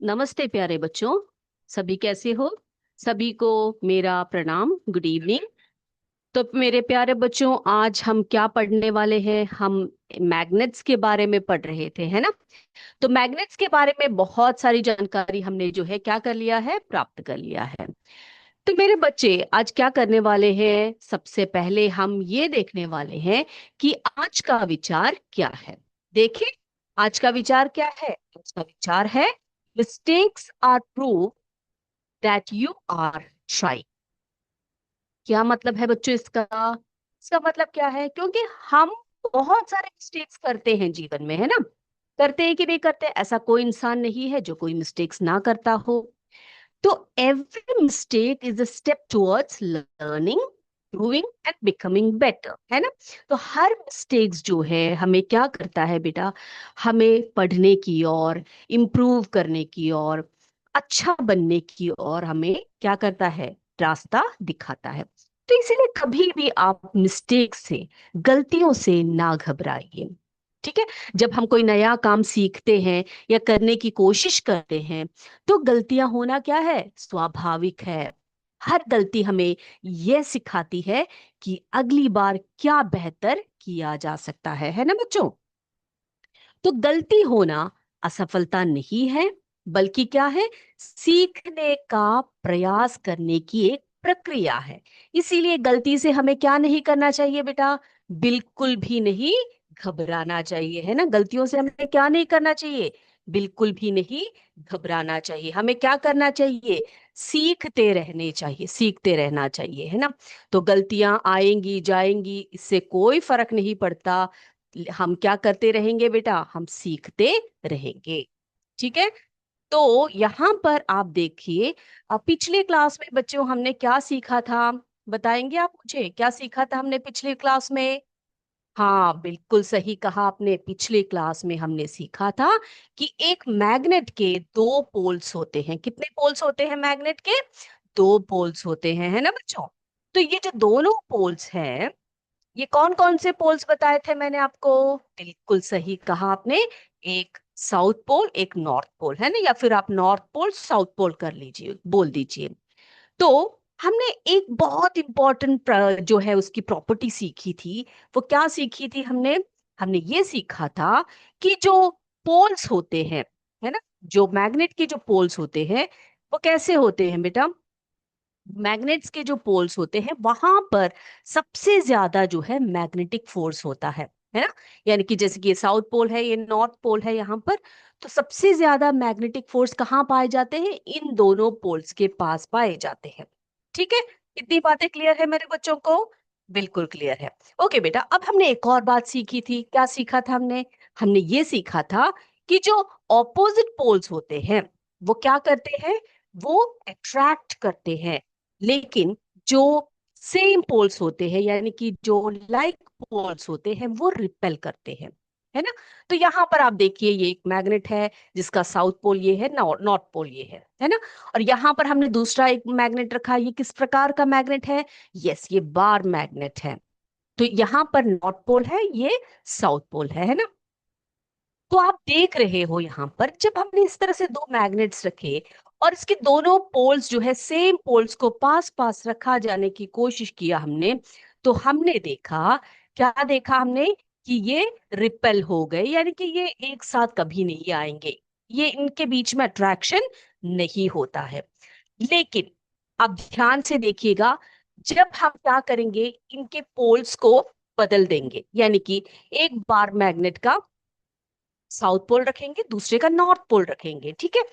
नमस्ते प्यारे बच्चों। सभी कैसे हो? सभी को मेरा प्रणाम, गुड इवनिंग। तो मेरे प्यारे बच्चों, आज हम क्या पढ़ने वाले हैं? हम मैग्नेट्स के बारे में पढ़ रहे थे, है ना? तो मैग्नेट्स के बारे में बहुत सारी जानकारी हमने जो है क्या कर लिया है, प्राप्त कर लिया है। तो मेरे बच्चे आज क्या करने वाले हैं? सबसे पहले हम ये देखने वाले हैं कि आज का विचार क्या है। देखें, आज का विचार क्या है? आज का विचार है mistakes are prove that you are trying. क्या मतलब है बच्चों इसका? इसका मतलब क्या है? क्योंकि हम बहुत सारे मिस्टेक्स करते हैं जीवन में, है ना? करते हैं कि नहीं करते? ऐसा कोई इंसान नहीं है जो कोई मिस्टेक्स ना करता हो। तो every mistake is a step towards learning, growing and becoming better, है ना? तो हर मिस्टेक्स जो है हमें क्या करता है बेटा? हमें पढ़ने की और इम्प्रूव करने की और अच्छा बनने की और हमें क्या करता है? रास्ता दिखाता है। तो इसीलिए कभी भी आप मिस्टेक से, गलतियों से ना घबराइए। ठीक है? जब हम कोई नया काम सीखते हैं या करने की कोशिश करते हैं, तो गलतियां होना क्या है? स्वाभाविक है। हर गलती हमें यह सिखाती है कि अगली बार क्या बेहतर किया जा सकता है ना बच्चों? तो गलती होना असफलता नहीं है, बल्कि क्या है? सीखने का प्रयास करने की एक प्रक्रिया है। इसीलिए गलती से हमें क्या नहीं करना चाहिए बेटा? बिल्कुल भी नहीं घबराना चाहिए, है ना? गलतियों से हमें क्या नहीं करना चाहिए? बिल्कुल भी नहीं घबराना चाहिए। हमें क्या करना चाहिए? सीखते रहने चाहिए, सीखते रहना चाहिए, है ना? तो गलतियां आएंगी जाएंगी, इससे कोई फर्क नहीं पड़ता। हम क्या करते रहेंगे बेटा? हम सीखते रहेंगे। ठीक है? तो यहाँ पर आप देखिए, पिछले क्लास में बच्चों हमने क्या सीखा था? बताएंगे आप मुझे, क्या सीखा था हमने पिछले क्लास में? हाँ, बिल्कुल सही कहा आपने। पिछले क्लास में हमने सीखा था कि एक मैग्नेट के दो पोल्स होते हैं। कितने पोल्स होते हैं मैग्नेट के? दो पोल्स होते हैं, है ना बच्चों? तो ये जो दोनों पोल्स हैं, ये कौन कौन से पोल्स बताए थे मैंने आपको? बिल्कुल सही कहा आपने। एक साउथ पोल, एक नॉर्थ पोल, है ना? या फिर आप नॉर्थ पोल साउथ पोल कर लीजिए, बोल दीजिए। तो हमने एक बहुत इंपॉर्टेंट जो है उसकी प्रॉपर्टी सीखी थी। वो क्या सीखी थी हमने? हमने ये सीखा था कि जो पोल्स होते हैं, है ना, जो मैग्नेट के जो पोल्स होते हैं, वो कैसे होते हैं बेटा? मैग्नेट्स के जो पोल्स होते हैं वहां पर सबसे ज्यादा जो है मैग्नेटिक फोर्स होता है ना? यानी कि जैसे कि ये साउथ पोल है, ये नॉर्थ पोल है यहाँ पर। तो सबसे ज्यादा मैग्नेटिक फोर्स कहाँ पाए जाते हैं? इन दोनों पोल्स के पास पाए जाते हैं। ठीक है? इतनी बातें क्लियर है मेरे बच्चों को? बिल्कुल क्लियर है। ओके बेटा, अब हमने एक और बात सीखी थी। क्या सीखा था हमने? हमने ये सीखा था कि जो ऑपोजिट पोल्स होते हैं वो क्या करते हैं? वो अट्रैक्ट करते हैं। लेकिन जो सेम पोल्स होते हैं, यानी कि जो लाइक पोल्स होते हैं, वो रिपेल करते हैं, है ना? तो यहां पर आप देखिए, ये एक मैग्नेट है जिसका साउथ पोल ये है, नॉर्थ पोल ये है ना? और यहाँ पर हमने दूसरा एक मैग्नेट रखा है। ये किस प्रकार का मैग्नेट है? यस, ये बार मैग्नेट है। तो यहाँ पर नॉर्थ पोल है, ये साउथ पोल है ना? तो आप देख रहे हो यहाँ पर, जब हमने इस तरह से दो मैग्नेट्स रखे और इसके दोनों पोल्स जो है सेम पोल्स को पास पास रखा जाने की कोशिश किया हमने, तो हमने देखा, क्या देखा हमने? कि ये रिपेल हो गए, यानी कि ये एक साथ कभी नहीं आएंगे। ये इनके बीच में अट्रैक्शन नहीं होता है। लेकिन आप ध्यान से देखिएगा, जब हम क्या करेंगे, इनके पोल्स को बदल देंगे, यानी कि एक बार मैग्नेट का साउथ पोल रखेंगे, दूसरे का नॉर्थ पोल रखेंगे, ठीक है?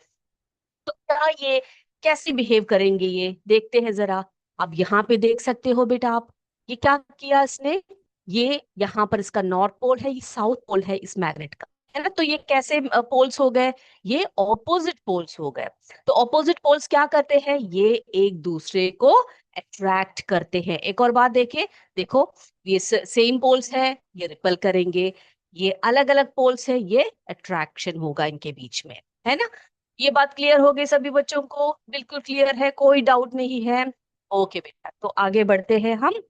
तो क्या ये कैसे बिहेव करेंगे, ये देखते हैं जरा। अब यहाँ पे देख सकते हो बेटा आप, ये क्या किया इसने? ये यहाँ पर इसका नॉर्थ पोल है, ये साउथ पोल है इस मैग्नेट का, है ना? तो ये कैसे पोल्स हो गए? ये ऑपोजिट पोल्स हो गए। तो ऑपोजिट पोल्स क्या करते हैं? ये एक दूसरे को अट्रैक्ट करते हैं। एक और बात देखें, देखो, ये सेम पोल्स है, ये रिपल करेंगे। ये अलग अलग पोल्स है, ये अट्रैक्शन होगा इनके बीच में, है ना? ये बात क्लियर हो गई सभी बच्चों को? बिल्कुल क्लियर है, कोई डाउट नहीं है? ओके बेटा, तो आगे बढ़ते हैं हम।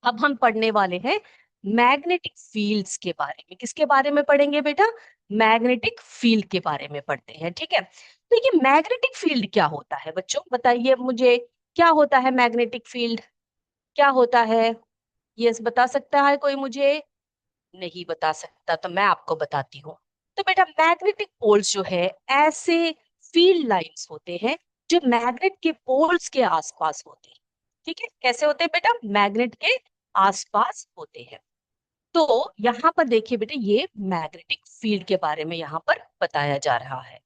अब हम पढ़ने वाले हैं मैग्नेटिक फील्ड्स के बारे में। किसके बारे में पढ़ेंगे बेटा? मैग्नेटिक फील्ड के बारे में पढ़ते हैं, ठीक है। तो ये मैग्नेटिक फील्ड क्या होता है बच्चों, बताइए मुझे, क्या होता है मैग्नेटिक फील्ड, क्या होता है? यस, बता सकता है कोई मुझे? नहीं बता सकता, तो मैं आपको बताती हूँ। तो बेटा मैग्नेटिक पोल्स जो है, ऐसे फील्ड लाइंस होते हैं जो मैग्नेट के पोल्स के आसपास होते हैं, ठीक है। कैसे होते हैं बेटा? मैग्नेट के आसपास होते हैं। तो यहाँ पर देखिए बेटा, ये मैग्नेटिक फील्ड के बारे में यहाँ पर बताया जा रहा है।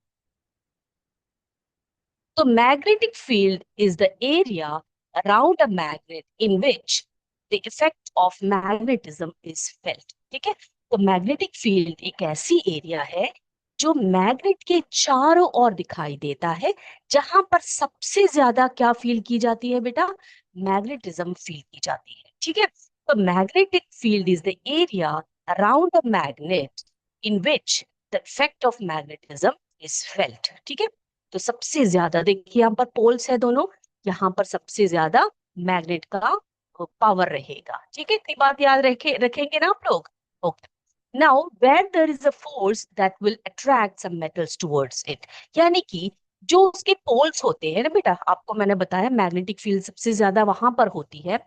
तो magnetic field is the area around a magnet in which the effect of magnetism is felt. ठीक है। तो मैग्नेटिक फील्ड एक ऐसी एरिया है जो मैग्नेट के चारों ओर दिखाई देता है, जहां पर सबसे ज्यादा क्या फील की जाती है बेटा? मैग्नेटिज्म फील की जाती है, ठीक है। तो magnetic field is the area around a magnet in which the effect of magnetism is felt, ठीक है। तो सबसे ज्यादा देखिए यहाँ पर पोल्स है दोनों, यहाँ पर सबसे ज्यादा मैग्नेट का पावर रहेगा, ठीक है। इतनी बात याद रखेंगे ना आप लोग? Okay. Now where there is a force that will attract some metals towards it, यानी कि जो उसके पोल्स होते हैं ना बेटा, आपको मैंने बताया मैग्नेटिक फील्ड सबसे ज्यादा वहां पर होती है।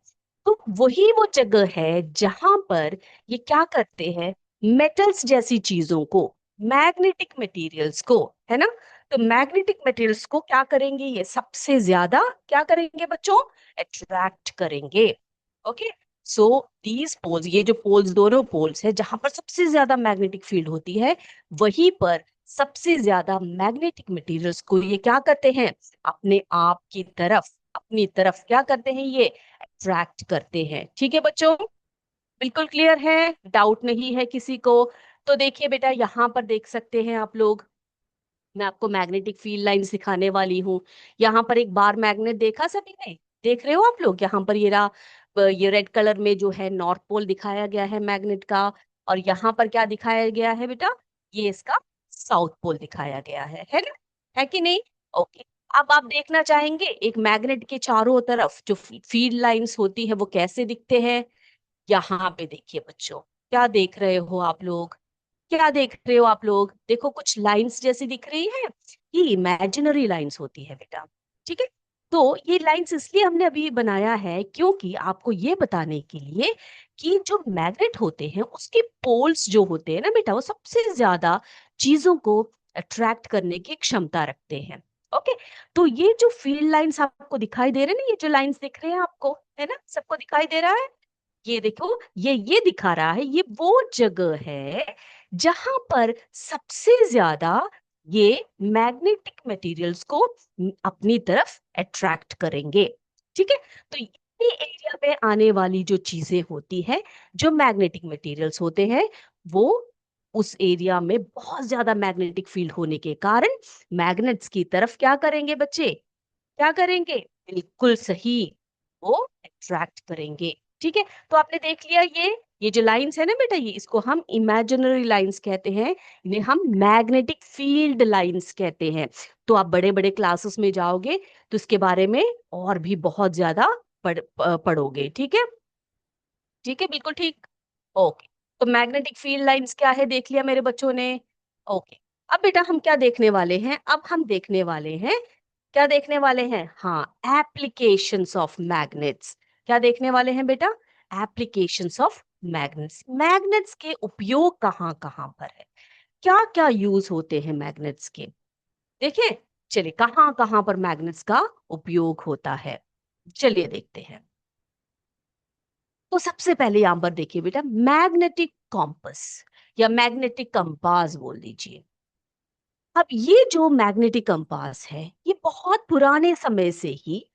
तो वही वो जगह है जहां पर ये क्या करते हैं, मेटल्स जैसी चीजों को, मैग्नेटिक मटेरियल्स को, है ना। तो मैग्नेटिक मटेरियल्स को क्या करेंगे, ये सबसे ज्यादा क्या करेंगे बच्चों? अट्रैक्ट करेंगे। ओके। सो दीज पोल्स, ये जो पोल्स, दोनों पोल्स है जहां पर सबसे ज्यादा मैग्नेटिक फील्ड होती है, वहीं पर सबसे ज्यादा मैग्नेटिक मटेरियल्स को ये क्या करते हैं, अपने आप की तरफ, अपनी तरफ क्या करते हैं, ये अट्रैक्ट करते हैं, ठीक है बच्चों। बिल्कुल क्लियर है, डाउट नहीं है किसी को? तो देखिए बेटा, यहाँ पर देख सकते हैं आप लोग, मैं आपको मैग्नेटिक फील्ड लाइन सिखाने वाली हूँ। यहाँ पर एक बार मैग्नेट देखा सभी ने? देख रहे हो आप लोग? यहाँ पर ये रहा, ये रेड कलर में जो है नॉर्थ पोल दिखाया गया है मैग्नेट का, और यहाँ पर क्या दिखाया गया है बेटा? ये इसका साउथ पोल दिखाया गया है ना? है कि नहीं? ओके। अब आप देखना चाहेंगे एक मैग्नेट के चारों तरफ जो फील्ड लाइंस होती है वो कैसे दिखते हैं? यहाँ पे देखिए बच्चों, क्या देख रहे हो आप लोग? क्या देख रहे हो आप लोग? देखो कुछ लाइंस जैसी दिख रही है, ये इमेजिनरी लाइंस होती है बेटा, ठीक है। तो ये लाइंस इसलिए हमने अभी बनाया है क्योंकि आपको ये बताने के लिए कि जो मैग्नेट होते हैं उसके पोल्स जो होते हैं ना बेटा, वो सबसे ज्यादा चीजों को अट्रैक्ट करने की क्षमता रखते हैं। ओके। तो ये जो फील्ड लाइंस आपको दिखाई दे रहे हैं ना, ये जो लाइंस दिख रहे हैं आपको, है ना, सबको दिखाई दे रहा है? ये देखो, ये दिखा रहा है, ये वो जगह है जहां पर सबसे ज्यादा ये मैग्नेटिक मटेरियल्स को अपनी तरफ अट्रैक्ट करेंगे, ठीक है। तो ये एरिया में आने वाली जो चीजें होती है, जो मैग्नेटिक मटेरियल्स होते हैं, वो उस एरिया में बहुत ज्यादा मैग्नेटिक फील्ड होने के कारण मैग्नेट्स की तरफ क्या करेंगे बच्चे? क्या करेंगे? बिल्कुल सही, वो अट्रैक्ट करेंगे, ठीक है। तो आपने देख लिया, ये जो लाइंस है ना बेटा, ये इसको हम इमेजिनरी लाइंस कहते हैं, इन्हें हम मैग्नेटिक फील्ड लाइंस कहते हैं। तो आप बड़े बड़े क्लासेस में जाओगे तो इसके बारे में और भी बहुत ज्यादा पढ़ोगे, ठीक है। ठीक है, बिल्कुल ठीक। ओके। तो मैग्नेटिक फील्ड लाइंस क्या है देख लिया मेरे बच्चों ने? ओके। अब बेटा हम क्या देखने वाले हैं? अब हम देखने वाले हैं, क्या देखने वाले हैं? हाँ, एप्लीकेशंस ऑफ मैग्नेट्स। क्या देखने वाले हैं बेटा? Applications of magnets. मैग्नेट्स के उपयोग कहाँ कहाँ पर है, क्या क्या यूज होते हैं मैग्नेट्स के? देखिए, चलिए कहाँ कहाँ पर मैग्नेट्स का उपयोग होता है, चलिए देखते हैं। तो सबसे पहले यहां पर देखिए बेटा, मैग्नेटिक कॉम्पस या मैग्नेटिक कंपास बोल लीजिए। अब ये जो मैग्नेटिक कंपास है, ये बहुत पुराने समय से ही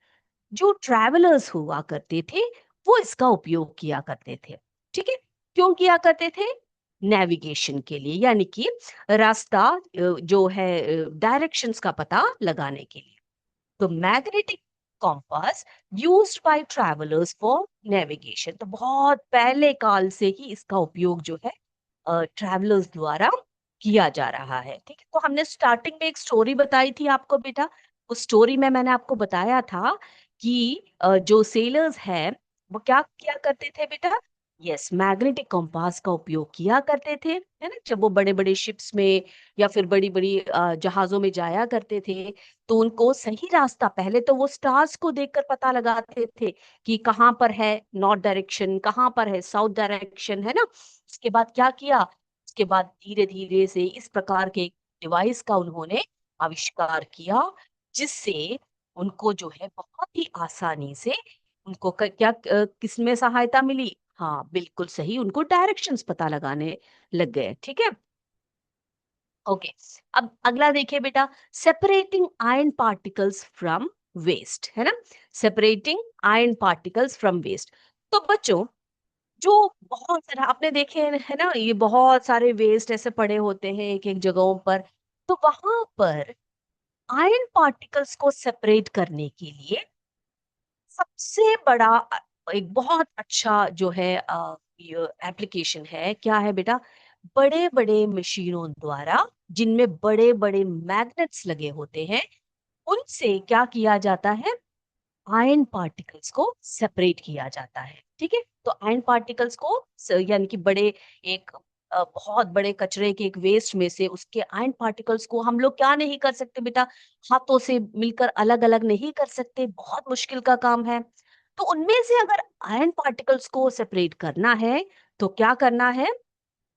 जो ट्रैवलर्स हुआ करते थे वो इसका उपयोग किया करते थे, ठीक है। क्यों किया करते थे? नेविगेशन के लिए, यानी कि रास्ता जो है, डायरेक्शंस का पता लगाने के लिए। तो magnetic compass used by travellers for navigation, तो बहुत पहले काल से ही इसका उपयोग जो है ट्रैवलर्स द्वारा किया जा रहा है, ठीक है। तो हमने स्टार्टिंग में एक स्टोरी बताई थी आपको बेटा, उस स्टोरी में मैंने आपको बताया था कि जो सेलर्स हैं वो क्या किया करते थे बेटा? यस, मैग्नेटिक कंपास का उपयोग किया करते थे, है ना? जब वो बड़े बड़े शिप्स में या फिर बड़ी बड़ी जहाजों में जाया करते थे, तो उनको सही रास्ता, पहले तो वो स्टार्स को देखकर पता लगाते थे कि कहाँ पर है नॉर्थ डायरेक्शन, कहाँ पर है साउथ डायरेक्शन, है ना? उसके बाद क्या किया, उसके बाद धीरे धीरे से इस प्रकार के डिवाइस का उन्होंने आविष्कार किया, जिससे उनको जो है बहुत ही आसानी से उनको किसमें सहायता मिली? हाँ, बिल्कुल सही, उनको डायरेक्शंस पता लगाने लग गए, ठीक है? ओके, अब अगला देखिए बेटा, separating iron particles from waste, है ना? Separating iron particles from waste. तो बच्चों, जो बहुत सारा आपने देखे है ना, ये बहुत सारे वेस्ट ऐसे पड़े होते हैं एक एक जगहों पर, तो वहां पर आयरन पार्टिकल्स को सेपरेट करने के लिए सबसे बड़ा एक बहुत अच्छा जो है ये एप्लीकेशन है, क्या है बेटा? बड़े बड़े मशीनों द्वारा, जिनमें बड़े बड़े मैग्नेट्स लगे होते हैं, उनसे क्या किया जाता है? आयन पार्टिकल्स को सेपरेट किया जाता है, ठीक है? तो आयन पार्टिकल्स को यानी कि बड़े एक बहुत बड़े कचरे के एक वेस्ट में से उसके आयन पार्टिकल्स को हम लोग क्या नहीं कर सकते बेटा? हाथों से मिलकर अलग अलग नहीं कर सकते, बहुत मुश्किल का काम है। तो उनमें से अगर आयन पार्टिकल्स को सेपरेट करना है, तो क्या करना है?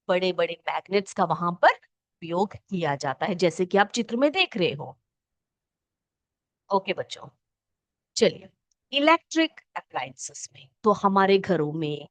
बड़े बड़े मैग्नेट्स का वहां पर उपयोग किया जाता है, जैसे कि आप चित्र में देख रहे हो। ओके बच्चों, चलिए, इलेक्ट्रिक अप्लायंसेस में तो हमारे घरों में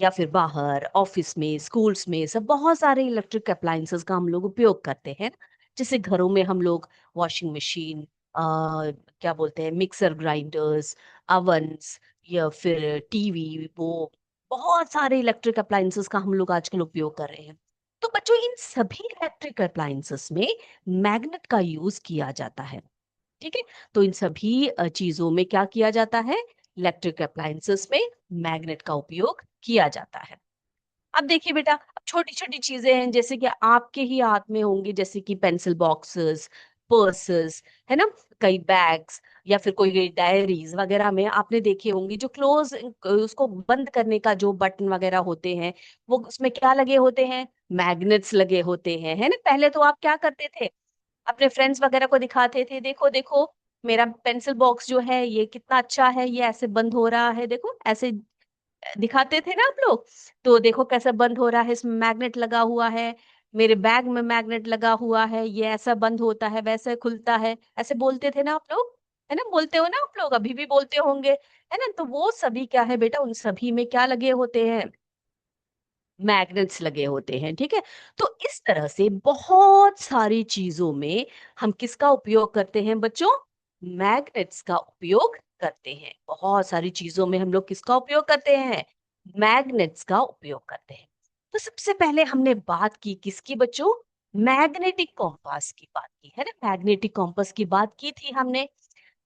या फिर बाहर ऑफिस में स्कूल्स में सब बहुत सारे इलेक्ट्रिक अप्लायंसेस का हम लोग उपयोग करते हैं। जैसे घरों में हम लोग वॉशिंग मशीन, क्या बोलते हैं, मिक्सर ग्राइंडर्स, अवन्स, या फिर टीवी, वो बहुत सारे इलेक्ट्रिक अप्लायंसेस का हम लोग आजकल उपयोग कर रहे हैं। तो बच्चों, इन सभी इलेक्ट्रिक अप्लायंसेस में मैग्नेट का यूज किया जाता है, ठीक है? तो इन सभी चीजों में क्या किया जाता है? इलेक्ट्रिक अप्लायंसेस में मैग्नेट का उपयोग किया जाता है। अब देखिए बेटा, अब छोटी छोटी चीजें हैं जैसे कि आपके ही हाथ में होंगी, जैसे कि पेंसिल बॉक्सेस, पर्सेस, है ना? कई बैग्स या फिर कोई डायरीज वगैरह में आपने देखे होंगी, जो क्लोज उसको बंद करने का जो बटन वगैरह होते हैं, वो उसमें क्या लगे होते हैं? मैग्नेट्स लगे होते हैं, है ना? पहले तो आप क्या करते थे? अपने फ्रेंड्स वगैरह को दिखाते थे, देखो देखो मेरा पेंसिल बॉक्स जो है ये कितना अच्छा है, ये ऐसे बंद हो रहा है, देखो ऐसे दिखाते थे ना आप लोग। तो देखो कैसे बंद हो रहा है, इसमें मैग्नेट लगा हुआ है, मेरे बैग में मैग्नेट लगा हुआ है, ये ऐसा बंद होता है, वैसे खुलता है, ऐसे बोलते थे ना आप लोग, है ना? बोलते हो ना आप लोग, अभी भी बोलते होंगे, है ना? तो वो सभी क्या है बेटा, उन सभी में क्या लगे होते हैं? मैग्नेट्स लगे होते हैं, ठीक है? तो इस तरह से बहुत सारी चीजों में हम किसका उपयोग करते हैं बच्चों? मैग्नेट्स का उपयोग करते हैं। बहुत सारी चीजों में हम लोग किसका उपयोग करते हैं? मैग्नेट्स का उपयोग करते हैं। तो सबसे पहले हमने बात की किसकी बच्चों? मैग्नेटिक कॉम्पास की बात की, है ना? मैग्नेटिक कॉम्पास की बात की थी हमने।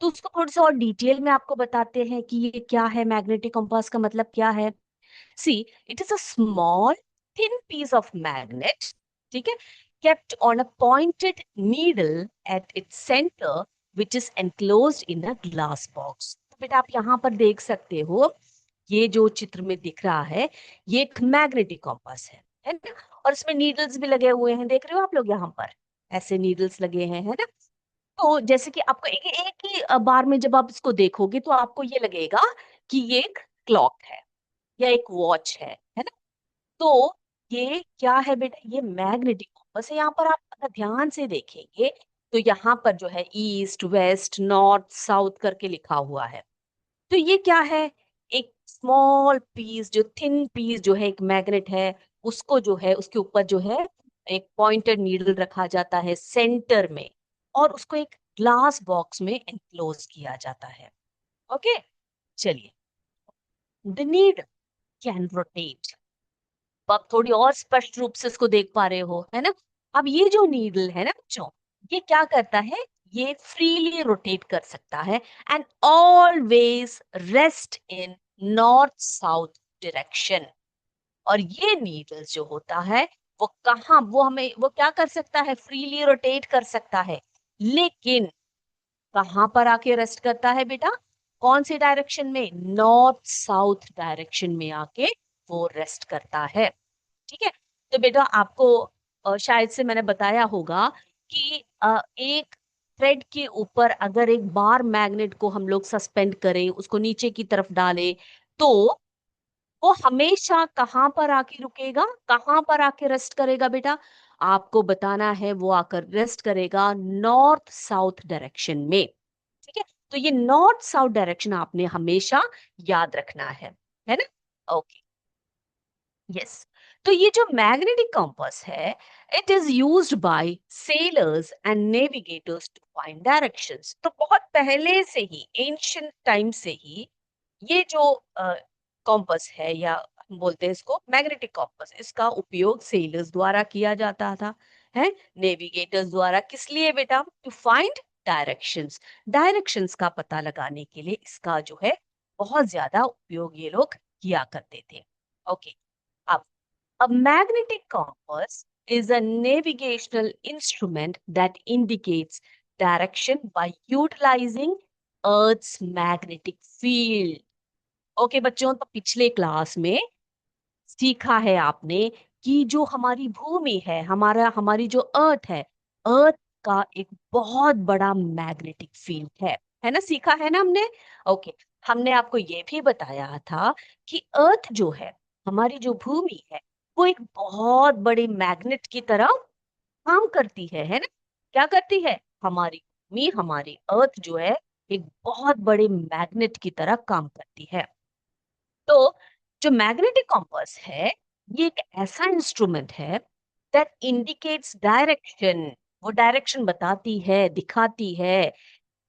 तो उसको थोड़ा सा और डिटेल में आपको बताते हैं कि ये क्या है, मैग्नेटिक कॉम्पास का मतलब क्या है। See, it is a small, thin piece of magnet, ठीक है, kept on a pointed needle at its center, which is enclosed in a glass box. तो बेटा आप यहाँ पर देख सकते हो, ये जो चित्र में दिख रहा है, ये एक मैग्नेटिक कॉम्पास है ना? और इसमें नीडल्स भी लगे हुए हैं, देख रहे हो आप लोग यहाँ पर, ऐसे नीडल्स लगे हैं, है ना? तो जैसे कि आपको एक ही बार में जब आप इसको देखोगे तो आपको ये लगेगा कि ये एक क्लॉक है या एक वॉच है ना? तो ये क्या है बेटा? ये मैग्नेटिक कॉम्पास है। यहाँ पर आप अगर ध्यान से देखेंगे तो यहाँ पर जो है ईस्ट वेस्ट नॉर्थ साउथ करके लिखा हुआ है। तो ये क्या है? एक स्मॉल पीस, जो थिन पीस जो है एक मैग्नेट है, उसको जो है उसके ऊपर जो है एक पॉइंटेड नीडल रखा जाता है सेंटर में, और उसको एक ग्लास बॉक्स में एनक्लोज किया जाता है। ओके, चलिए, द नीडल कैन रोटेट। तो आप थोड़ी और स्पष्ट रूप से इसको देख पा रहे हो, है ना? अब ये जो नीडल है ना बच्चों, ये क्या करता है? ये फ्रीली रोटेट कर सकता है and always rest in north south direction. और ये नीडल जो होता है, वो कहाँ, वो हमें वो क्या कर सकता है? फ्रीली रोटेट कर सकता है, लेकिन कहाँ पर आके रेस्ट करता है बेटा? कौन सी डायरेक्शन में? नॉर्थ साउथ डायरेक्शन में आके वो रेस्ट करता है। ठीक है, तो बेटा आपको शायद से मैंने बताया होगा कि एक थ्रेड के ऊपर अगर एक बार मैग्नेट को हम लोग सस्पेंड करें, उसको नीचे की तरफ डालें, तो वो हमेशा कहाँ पर आके रुकेगा, कहाँ पर आके रेस्ट करेगा बेटा? आपको बताना है, वो आकर रेस्ट करेगा नॉर्थ साउथ डायरेक्शन में। ठीक है, तो ये नॉर्थ साउथ डायरेक्शन आपने हमेशा याद रखना है ना? Okay, yes. तो ये जो मैग्नेटिक कंपास है, it is used by sailors and navigators to find directions. तो बहुत पहले से ही, एंशियंट टाइम से ही, ये जो कॉम्पस है, या हम बोलते हैं इसको मैग्नेटिक कॉम्पस, इसका उपयोग सेलर्स द्वारा किया जाता था, है, नेविगेटर्स द्वारा। किस लिए बेटा? To find directions. डायरेक्शंस का पता लगाने के लिए इसका जो है बहुत ज्यादा उपयोग ये लोग किया करते थे। ओके, अब a magnetic compass is a navigational instrument that indicates direction by utilizing Earth's magnetic field. Okay बच्चों, तो पिछले क्लास में सीखा है आपने कि जो हमारी भूमि है, हमारी जो अर्थ का एक बहुत बड़ा मैग्नेटिक फील्ड है ना? सीखा है ना हमने? ओके, हमने आपको ये भी बताया था कि अर्थ जो है, हमारी जो भूमि है, वो एक बहुत बड़े मैग्नेट की तरह काम करती है ना? क्या करती है? हमारी भूमि, हमारी अर्थ जो है, एक बहुत बड़े मैग्नेट की तरह काम करती है। तो जो मैग्नेटिक कंपास है, ये एक ऐसा इंस्ट्रूमेंट है दैट इंडिकेट्स डायरेक्शन। वो डायरेक्शन बताती है, दिखाती है,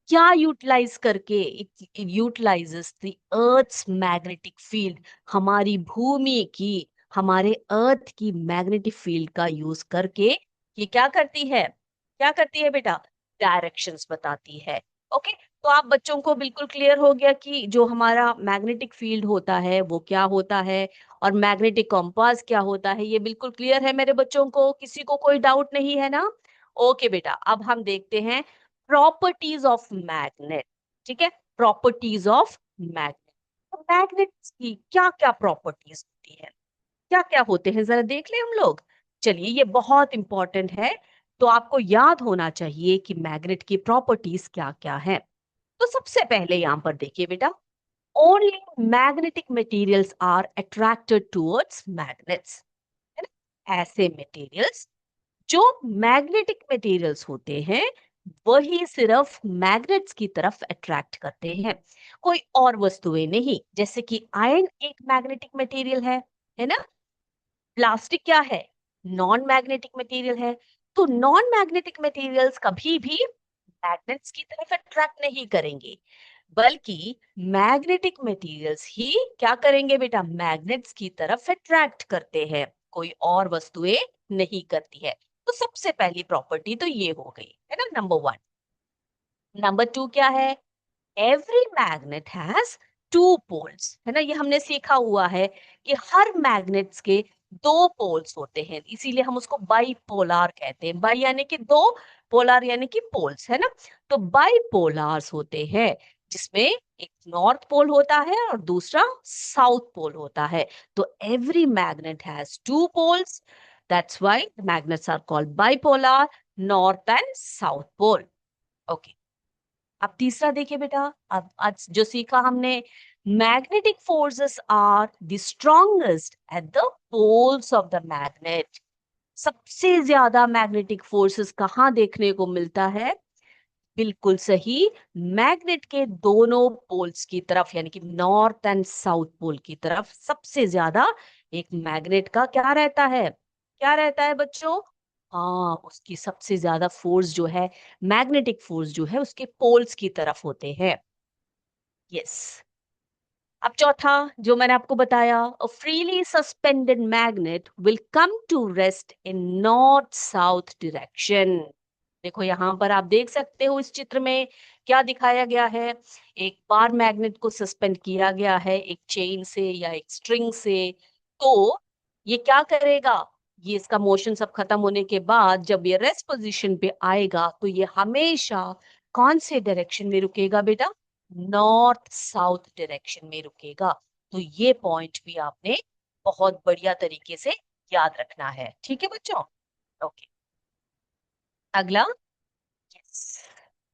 क्या यूटिलाइज करके? It utilises the earth's magnetic field. हमारी भूमि की, हमारे अर्थ की मैग्नेटिक फील्ड का यूज करके ये क्या करती है? क्या करती है बेटा? डायरेक्शंस बताती है। ओके, तो आप बच्चों को बिल्कुल क्लियर हो गया कि जो हमारा मैग्नेटिक फील्ड होता है वो क्या होता है, और मैग्नेटिक कंपास क्या होता है। ये बिल्कुल क्लियर है मेरे बच्चों को? किसी को कोई डाउट नहीं है ना? ओके बेटा, अब हम देखते हैं प्रॉपर्टीज ऑफ मैग्नेट। ठीक है, प्रॉपर्टीज ऑफ मैग्नेट। मैग्नेट्स की क्या क्या प्रॉपर्टीज होती है, क्या क्या होते हैं, जरा देख ले हम लोग। चलिए, ये बहुत इंपॉर्टेंट है, तो आपको याद होना चाहिए कि मैग्नेट की प्रॉपर्टीज क्या क्या है। तो सबसे पहले यहां पर देखिए बेटा, only magnetic materials are attracted towards magnets, है ना? ऐसे मटेरियल्स जो मैग्नेटिक मटेरियल्स होते हैं, वही सिर्फ मैग्नेट्स की तरफ अट्रैक्ट करते हैं, कोई और वस्तुएं नहीं। जैसे कि आयरन एक मैग्नेटिक मटेरियल है ना? प्लास्टिक क्या है? नॉन मैग्नेटिक मटेरियल है। तो नॉन मैग्नेटिक मटेरियल्स कभी भी मैग्नेट्स की तरफ अट्रैक्ट नहीं करेंगे, बल्कि मैग्नेटिक मटेरियल्स ही क्या करेंगे बेटा? मैग्नेट्स की तरफ अट्रैक्ट करते हैं, कोई और वस्तुएं नहीं करती है। तो सबसे पहली प्रॉपर्टी तो ये हो गई, है ना, नंबर वन। नंबर टू क्या है? Every magnet has two poles, है ना? ये हमने सीखा हुआ है कि हर मैग्नेट्स के दो पोल्स होते हैं, इसीलिए हम उसको बाइपोलार कहते हैं। बाई यानी कि दो, पोलार यानी कि पोल्स, है ना? तो बाइपोलार्स होते हैं, जिसमें एक नॉर्थ पोल होता है और दूसरा साउथ पोल होता है। तो every magnet has two poles, that's why magnets are called bipolar, north and south pole. Okay, अब तीसरा देखिए बेटा, अब आज जो सीखा हमने, magnetic forces are the strongest at the poles of the magnet. सबसे ज्यादा मैग्नेटिक फोर्सेस कहाँ देखने को मिलता है? बिल्कुल सही, मैग्नेट के दोनों पोल्स की तरफ, यानी कि नॉर्थ एंड साउथ पोल की तरफ सबसे ज्यादा एक मैग्नेट का क्या रहता है? क्या रहता है बच्चों? हाँ, उसकी सबसे ज्यादा फोर्स जो है, मैग्नेटिक फोर्स जो है, उसके पोल्स की तरफ होते हैं। यस। अब चौथा जो मैंने आपको बताया, a freely suspended magnet will come to rest in north south direction. देखो यहां पर आप देख सकते हो, इस चित्र में क्या दिखाया गया है? एक बार मैग्नेट को सस्पेंड किया गया है एक चेन से या एक स्ट्रिंग से। तो ये क्या करेगा? ये इसका मोशन सब खत्म होने के बाद जब ये रेस्ट पोजीशन पे आएगा, तो ये हमेशा कौन से डायरेक्शन में रुकेगा बेटा? नॉर्थ साउथ डायरेक्शन में रुकेगा। तो ये पॉइंट भी आपने बहुत बढ़िया तरीके से याद रखना है। ठीक है बच्चों? ओके, अगला। Yes.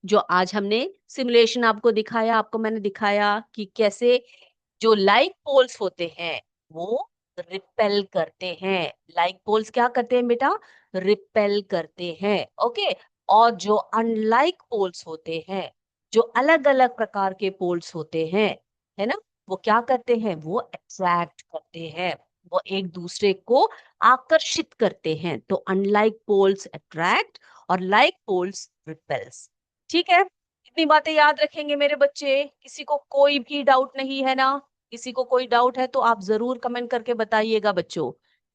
जो आज हमने सिमुलेशन आपको दिखाया, आपको मैंने दिखाया कि कैसे जो लाइक पोल्स होते हैं वो रिपेल करते हैं। लाइक पोल्स क्या करते हैं बेटा? रिपेल करते हैं। ओके। और जो अनलाइक पोल्स होते हैं, जो अलग अलग प्रकार के पोल्स होते हैं, है ना, वो क्या करते हैं? वो अट्रैक्ट करते हैं, वो एक दूसरे को आकर्षित करते हैं। तो अनलाइक पोल्स अट्रैक्ट और लाइक पोल्स रिपेल्स। ठीक है, इतनी बातें याद रखेंगे मेरे बच्चे? किसी को कोई भी डाउट नहीं है ना? किसी को कोई डाउट है तो आप जरूर कमेंट करके बताइएगा बच्चों।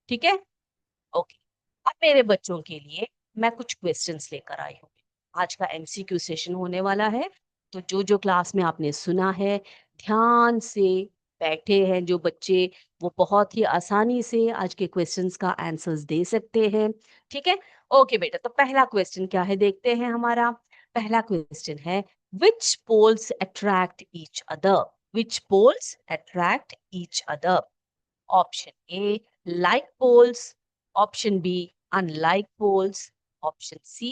ठीक है? ओके। अब मेरे बच्चों के लिए मैं कुछ क्वेश्चंस लेकर आई हूँ। आज का एमसीक्यू सेशन होने वाला है, तो जो जो क्लास में आपने सुना है ध्यान से बैठे हैं जो बच्चे, वो बहुत ही आसानी से आज के क्वेश्चंस का आंसर्स दे सकते हैं। ठीक है? ओके बेटा, तो पहला क्वेश्चन क्या है देखते हैं हमारा। पहला क्वेश्चन है, which poles attract each other? Which poles attract each other? Option A like poles, option B unlike poles, option C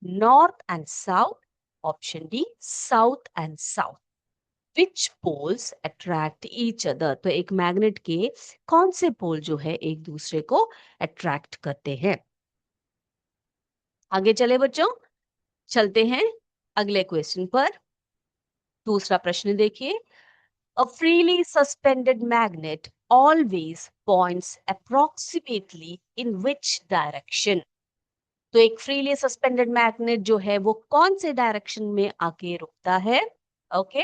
north and south, option D south and south. Which poles attract each other? तो एक magnet के कौन से पोल जो है एक दूसरे को अट्रैक्ट करते हैं? आगे चले बच्चों, चलते हैं अगले क्वेश्चन पर। दूसरा प्रश्न देखिए, a freely suspended magnet always points approximately in which direction? तो एक फ्रीली सस्पेंडेड मैग्नेट जो है वो कौन से डायरेक्शन में आके रुकता है? ओके,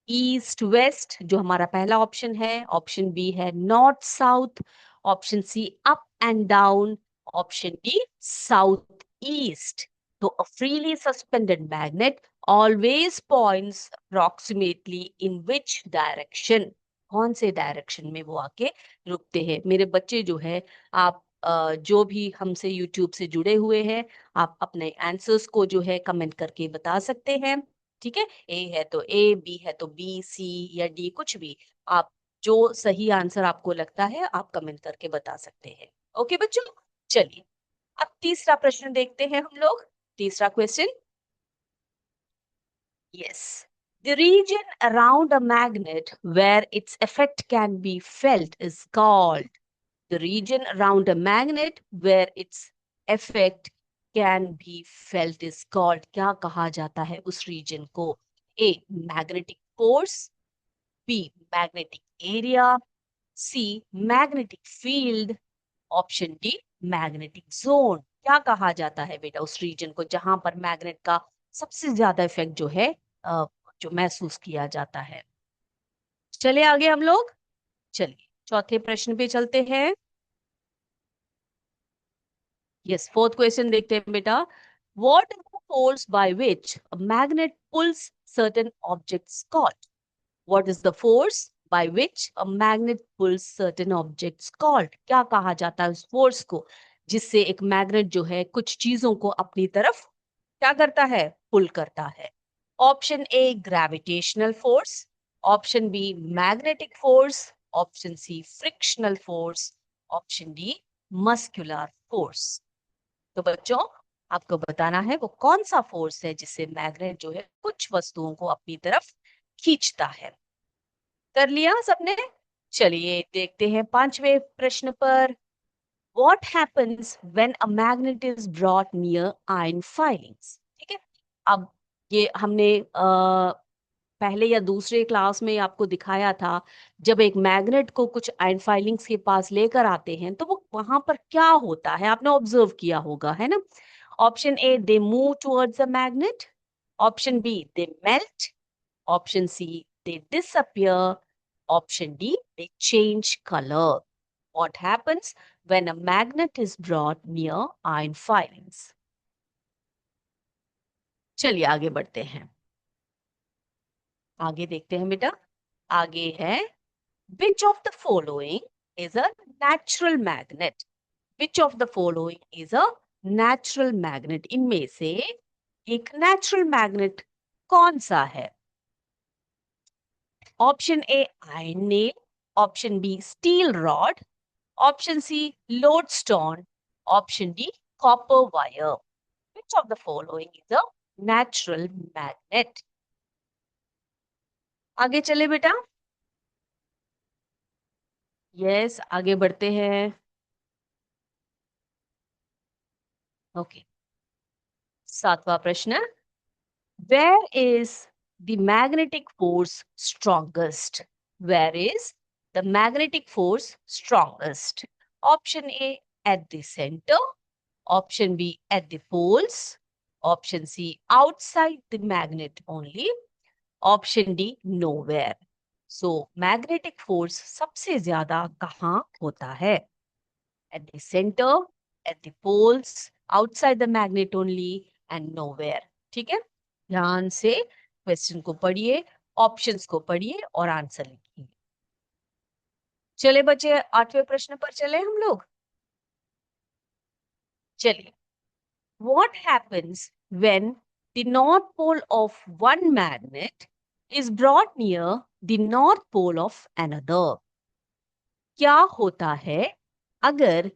ईस्ट वेस्ट जो हमारा पहला ऑप्शन है, ऑप्शन बी है north south, option C up and down, option D south east. तो a freely suspended magnet always points approximately in which direction? कौन से डायरेक्शन में वो आके रुकते हैं? मेरे बच्चे जो है, आप जो भी हमसे यूट्यूब से जुड़े हुए हैं, आप अपने आंसर्स को जो है कमेंट करके बता सकते हैं। ठीक है, ए है तो ए, बी है तो बी, सी या डी, कुछ भी आप, जो सही आंसर आपको लगता है आप कमेंट करके बता सकते हैं। ओके बच्चों, चलिए अब तीसरा प्रश्न देखते हैं हम लोग। तीसरा question, yes, the region around a magnet where its effect can be felt is called? The region around a magnet where its effect can be felt is called, क्या कहा जाता है उस region को? A magnetic force, B magnetic area, C magnetic field, option D magnetic zone। क्या कहा जाता है बेटा उस region को जहां पर मैग्नेट का सबसे ज्यादा इफेक्ट जो है जो महसूस किया जाता है? चले आगे हम लोग, चलिए चौथे प्रश्न पे चलते हैं। Yes, fourth question देखते हैं बेटा। What is the force by which a magnet pulls certain objects called? What is the force by which a magnet pulls certain objects called? क्या कहा जाता है उस फोर्स को जिससे एक मैग्नेट जो है कुछ चीजों को अपनी तरफ क्या करता है? पुल करता है। Option A gravitational force, option B magnetic force, option C frictional force, option D muscular force. तो बच्चों, आपको बताना है वो कौन सा फोर्स है जिससे मैग्नेट जो है कुछ वस्तुओं को अपनी तरफ खींचता है। कर लिया सबने? चलिए देखते हैं पांचवें प्रश्न पर। What happens when a magnet is brought near iron filings? ठीक है, अब ये हमने पहले या दूसरे क्लास में आपको दिखाया था, जब एक मैग्नेट को कुछ आयन फाइलिंग्स के पास लेकर आते हैं तो वो वहां पर क्या होता है आपने ऑब्जर्व किया होगा, है ना? Option A they move towards the magnet, option B they melt, option C they disappear, option D they change colour. What happens when a magnet is brought near iron filings? चलिए आगे बढ़ते हैं। आगे देखते हैं बेटा, आगे है, which of the following is a natural magnet? Which of the following is a natural magnet? इनमें से एक natural magnet कौन सा है? Option A iron nail, option B steel rod, option C lodestone, option D copper wire. Which of the following is a natural magnet? आगे चले बेटा। Yes, आगे बढ़ते हैं। ओके, सातवां प्रश्न, where is the magnetic force strongest? Where is the magnetic force strongest? Option A at the centre, option B at the poles, option C outside the magnet only, option D nowhere. So magnetic force सबसे ज्यादा कहाँ होता है? At the center, at the poles, outside the magnet only and nowhere. ठीक है, ध्यान से question को पढ़िए, ऑप्शंस को पढ़िए और आंसर लिखिए। चले बच्चे, आठवें प्रश्न पर चले हम लोग। चलिए, what happens when the north pole of one magnet is brought near the north pole of another? क्या होता है अगर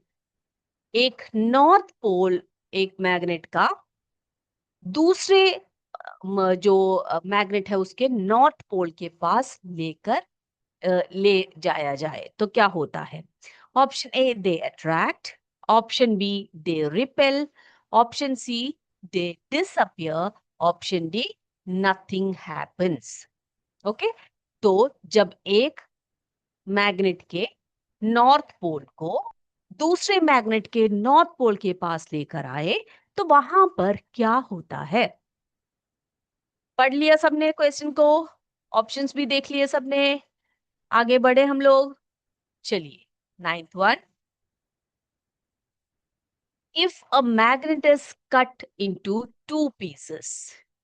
एक नॉर्थ पोल, एक मैग्नेट का दूसरे जो मैग्नेट है उसके नॉर्थ पोल के पास लेकर ले जाया जाए तो क्या होता है? Option A they attract, option B they repel, option C they disappear, option D nothing happens. Okay, तो जब एक मैग्नेट के नॉर्थ पोल को दूसरे मैग्नेट के नॉर्थ पोल के पास लेकर आए तो वहां पर क्या होता है? पढ़ लिया सबने क्वेश्चन को, ऑप्शंस भी देख लिए सबने, आगे बढ़े हम लोग। चलिए, ninth one, if a magnet is cut into two pieces,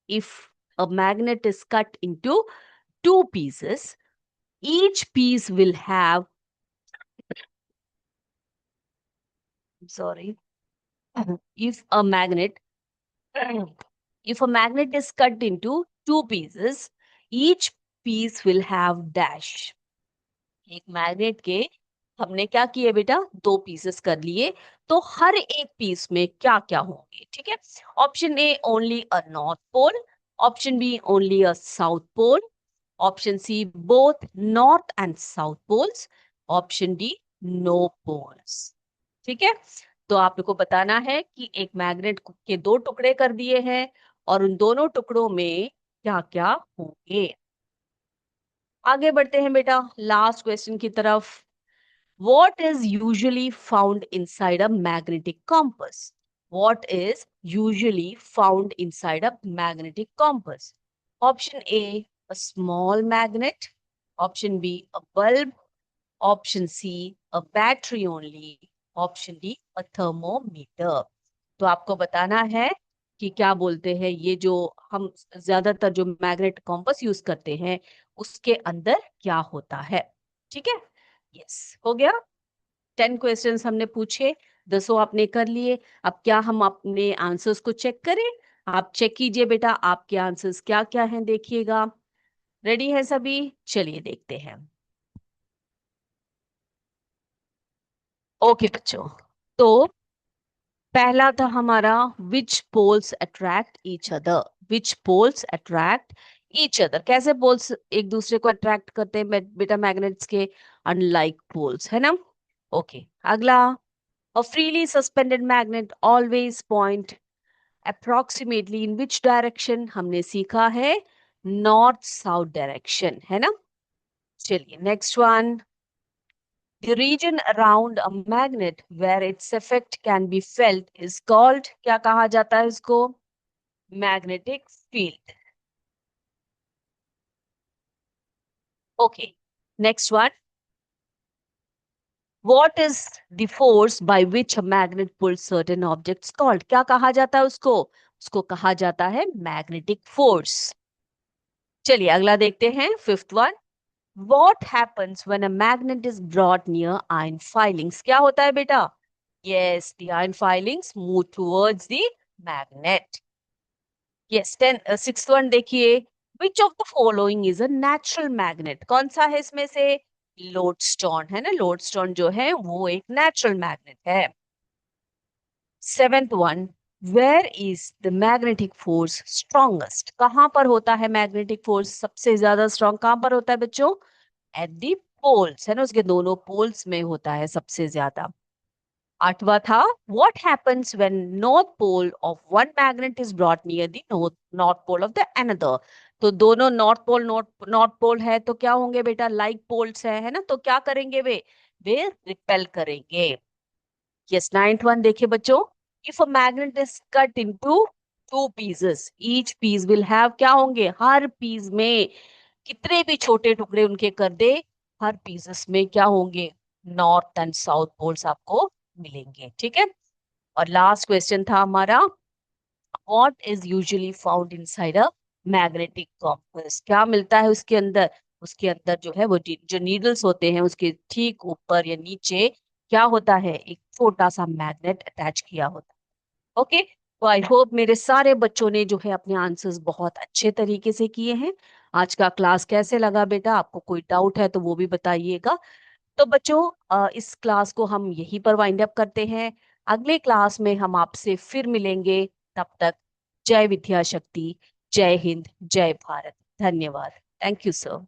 if a magnet is cut into two pieces, each piece will have, sorry, if a magnet, if a magnet is cut into two pieces, each piece will have dash. एक magnet के हमने क्या किए बेटा, दो pieces कर लिए, तो हर एक पीस में क्या क्या होंगे? ठीक है, option A only a north pole, option B only a south pole, option C both north and south poles, option D no poles. ठीक है, तो आप लोग को बताना है कि एक मैग्नेट के दो टुकड़े कर दिए हैं और उन दोनों टुकड़ों में क्या क्या होंगे। आगे बढ़ते हैं बेटा लास्ट क्वेश्चन की तरफ। What is usually found inside a magnetic compass? What is usually found inside a magnetic compass? Option A, a small magnet. Option B, a bulb. Option C, a battery only. Option D, a thermometer. तो आपको बताना है कि क्या बोलते हैं, ये जो हम ज्यादातर जो मैग्नेट कॉम्पस यूज करते हैं उसके अंदर क्या होता है। ठीक है, यस, हो गया। 10 क्वेश्चंस हमने पूछे, 10 आपने कर लिए। अब क्या हम अपने आंसर्स को चेक करें? आप चेक कीजिए बेटा, आपके आंसर्स क्या क्या हैं, देखिएगा। रेडी है सभी? चलिए देखते हैं। ओके बच्चों, तो पहला था हमारा विच poles attract each other. Which poles attract each other, कैसे पोल्स एक दूसरे को अट्रैक्ट करते हैं बेटा मैग्नेट्स के? अनलाइक पोल्स, है ना। ओके, अगला, a freely suspended magnet always point approximately in which direction? हमने सीखा है नॉर्थ साउथ डायरेक्शन, है ना। चलिए next one, the region around a magnet where its effect can be felt is called, क्या कहा जाता है इसको? Magnetic field. Okay, next one, what is the force by which a magnet pulls certain objects called? क्या कहा जाता है उसको? उसको कहा जाता है मैग्नेटिक फोर्स। चलिए अगला देखते हैं, fifth one, what happens when a magnet is brought near iron filings? क्या होता है बेटा? Yes, the iron filings move towards the magnet. Yes, sixth one देखिए, which of the following is a natural magnet? कौन सा है इसमें से लोडस्टोन, है ना। लोडस्टोन जो है वो एक नेचुरल मैग्नेट है। Seventh one, where is the magnetic force strongest? कहां पर होता है मैग्नेटिक फोर्स सबसे ज्यादा स्ट्रॉन्ग? कहां पर होता है बच्चों? एट दी पोल्स, है ना, उसके दोनों पोल्स में होता है सबसे ज्यादा। आठवां था, what happens when north pole of one magnet is brought near the north pole of the another? तो दोनों नॉर्थ पोल है तो क्या होंगे बेटा? लाइक पोल्स है ना, तो क्या करेंगे वे रिपेल करेंगे। यस, नाइन्थ वन देखिए बच्चों, if a magnet is cut into two pieces, each piece will have, क्या होंगे? हर पीस में कितने भी छोटे टुकड़े उनके कर दे, हर पीसेस में क्या होंगे? नॉर्थ एंड साउथ पोल्स आपको मिलेंगे। ठीक है। और लास्ट क्वेश्चन था हमारा, what is usually found inside a magnetic compass? क्या मिलता है उसके अंदर? उसके अंदर जो है वो जो नीडल्स होते हैं उसके ठीक ऊपर या नीचे क्या होता है? एक छोटा सा मैग्नेट अटैच किया होता है। ओके, तो आई होप मेरे सारे बच्चों ने जो है अपने आंसर्स बहुत अच्छे तरीके से किए हैं। आज का क्लास कैसे लगा बेटा? आपको कोई डाउट है तो वो भी बताइएगा। तो बच्चों, इस क्लास को हम यहीं पर वाइंड अप करते हैं। अगले क्लास में हम आपसे फिर मिलेंगे। तब तक जय विद्या शक्ति, जय हिंद, जय भारत। धन्यवाद। Thank you sir.